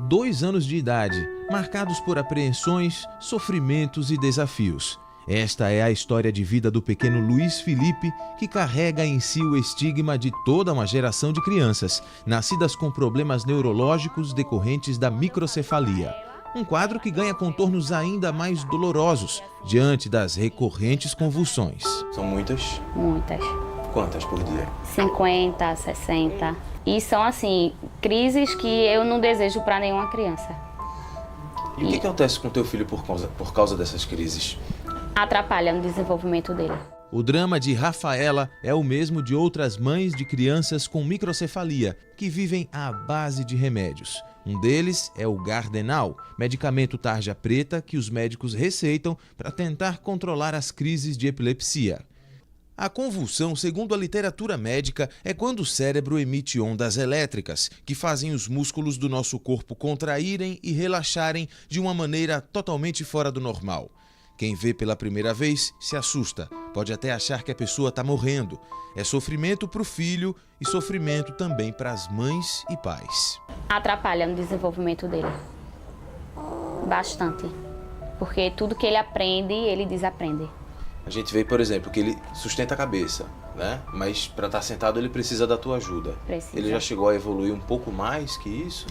2 anos de idade, marcados por apreensões, sofrimentos e desafios. Esta é a história de vida do pequeno Luiz Felipe, que carrega em si o estigma de toda uma geração de crianças, nascidas com problemas neurológicos decorrentes da microcefalia. Um quadro que ganha contornos ainda mais dolorosos, diante das recorrentes convulsões. São muitas? Muitas. Quantas por dia? 50, 60. E são, assim, crises que eu não desejo para nenhuma criança. E o que acontece com teu filho por causa dessas crises? Atrapalha no desenvolvimento dele. O drama de Rafaela é o mesmo de outras mães de crianças com microcefalia, que vivem à base de remédios. Um deles é o Gardenal, medicamento tarja preta que os médicos receitam para tentar controlar as crises de epilepsia. A convulsão, segundo a literatura médica, é quando o cérebro emite ondas elétricas, que fazem os músculos do nosso corpo contraírem e relaxarem de uma maneira totalmente fora do normal. Quem vê pela primeira vez se assusta, pode até achar que a pessoa está morrendo. É sofrimento para o filho e sofrimento também para as mães e pais. Atrapalha no desenvolvimento dele. Bastante. Porque tudo que ele aprende, ele desaprende. A gente vê, por exemplo, que ele sustenta a cabeça, né? Mas para estar sentado ele precisa da tua ajuda. Precisa. Ele já chegou a evoluir um pouco mais que isso?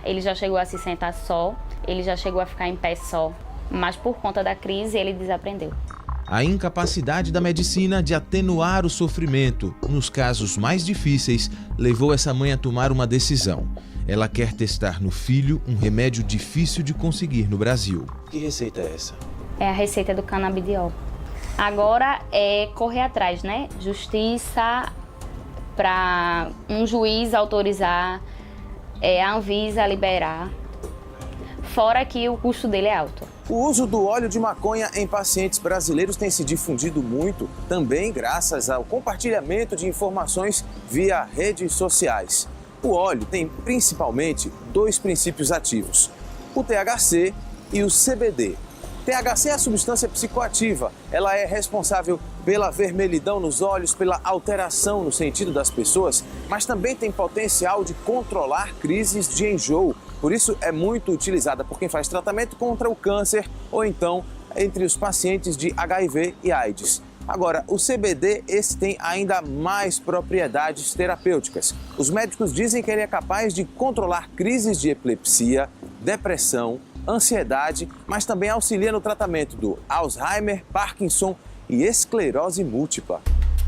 Ele já chegou a se sentar só, ele já chegou a ficar em pé só. Mas por conta da crise, ele desaprendeu. A incapacidade da medicina de atenuar o sofrimento, nos casos mais difíceis, levou essa mãe a tomar uma decisão. Ela quer testar no filho um remédio difícil de conseguir no Brasil. Que receita é essa? É a receita do canabidiol. Agora é correr atrás, né? Justiça para um juiz autorizar, a Anvisa liberar. Fora que o custo dele é alto. O uso do óleo de maconha em pacientes brasileiros tem se difundido muito, também graças ao compartilhamento de informações via redes sociais. O óleo tem principalmente 2 princípios ativos, o THC e o CBD. THC é a substância psicoativa, ela é responsável pela vermelhidão nos olhos, pela alteração no sentido das pessoas, mas também tem potencial de controlar crises de enjoo. Por isso é muito utilizada por quem faz tratamento contra o câncer ou então entre os pacientes de HIV e AIDS. Agora, o CBD, esse tem ainda mais propriedades terapêuticas. Os médicos dizem que ele é capaz de controlar crises de epilepsia, depressão, ansiedade, mas também auxilia no tratamento do Alzheimer, Parkinson e esclerose múltipla.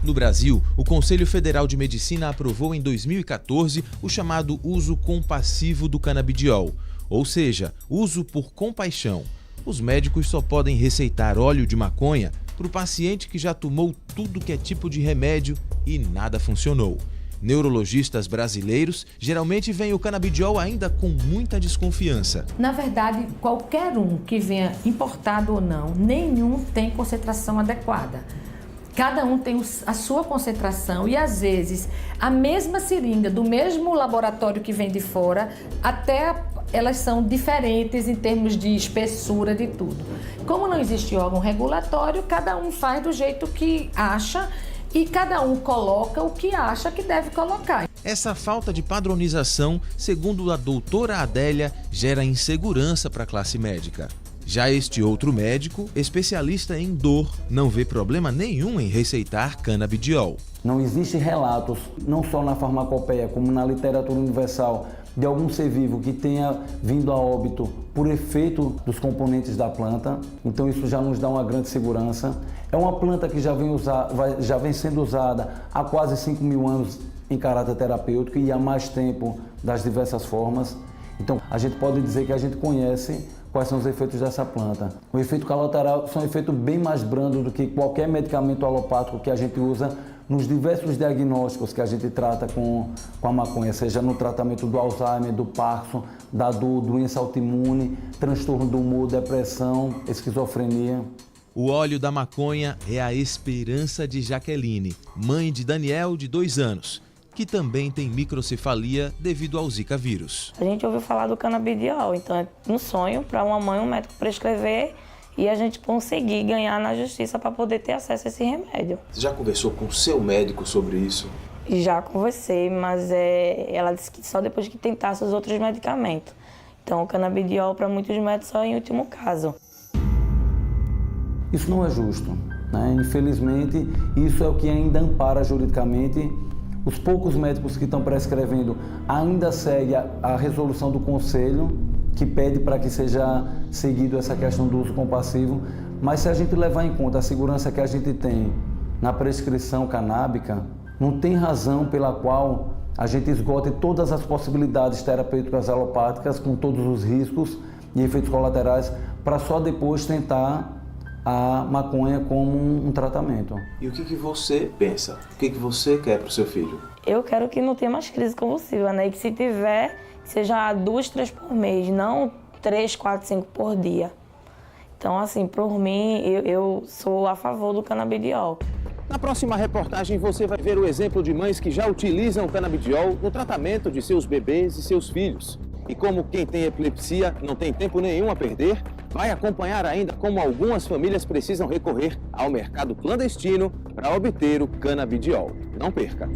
No Brasil, o Conselho Federal de Medicina aprovou em 2014 o chamado uso compassivo do canabidiol, ou seja, uso por compaixão. Os médicos só podem receitar óleo de maconha para o paciente que já tomou tudo que é tipo de remédio e nada funcionou. Neurologistas brasileiros geralmente veem o canabidiol ainda com muita desconfiança. Na verdade, qualquer um que venha importado ou não, nenhum tem concentração adequada. Cada um tem a sua concentração e, às vezes, a mesma seringa do mesmo laboratório que vem de fora, até elas são diferentes em termos de espessura de tudo. Como não existe órgão regulatório, cada um faz do jeito que acha e cada um coloca o que acha que deve colocar. Essa falta de padronização, segundo a doutora Adélia, gera insegurança para a classe médica. Já este outro médico, especialista em dor, não vê problema nenhum em receitar canabidiol. Não existem relatos, não só na farmacopeia, como na literatura universal, de algum ser vivo que tenha vindo a óbito por efeito dos componentes da planta. Então isso já nos dá uma grande segurança. É uma planta que já vem sendo usada há quase 5.000 anos em caráter terapêutico e há mais tempo das diversas formas. Então a gente pode dizer que a gente conhece quais são os efeitos dessa planta. O efeito colateral são um efeito bem mais brando do que qualquer medicamento alopático que a gente usa nos diversos diagnósticos que a gente trata com a maconha, seja no tratamento do Alzheimer, do Parkinson, da dor, doença autoimune, transtorno do humor, depressão, esquizofrenia. O óleo da maconha é a esperança de Jaqueline, mãe de Daniel, de 2 anos, que também tem microcefalia devido ao Zika vírus. A gente ouviu falar do canabidiol, então é um sonho para uma mãe, um médico prescrever e a gente conseguir ganhar na justiça para poder ter acesso a esse remédio. Você já conversou com o seu médico sobre isso? Já conversei, mas ela disse que só depois que tentasse os outros medicamentos. Então, o canabidiol para muitos médicos só em último caso. Isso não é justo, né? Infelizmente, isso é o que ainda ampara juridicamente. Os poucos médicos que estão prescrevendo ainda seguem a resolução do Conselho, que pede para que seja seguido essa questão do uso compassivo. Mas se a gente levar em conta a segurança que a gente tem na prescrição canábica, não tem razão pela qual a gente esgote todas as possibilidades terapêuticas alopáticas com todos os riscos e efeitos colaterais para só depois tentar a maconha como um tratamento. E o que você pensa? O que você quer para o seu filho? Eu quero que não tenha mais crise convulsiva, né? E que se tiver, seja 2, 3 por mês, não 3, 4, 5 por dia. Então, assim, por mim, eu sou a favor do canabidiol. Na próxima reportagem você vai ver o exemplo de mães que já utilizam o canabidiol no tratamento de seus bebês e seus filhos. E como quem tem epilepsia não tem tempo nenhum a perder, vai acompanhar ainda como algumas famílias precisam recorrer ao mercado clandestino para obter o canabidiol. Não perca!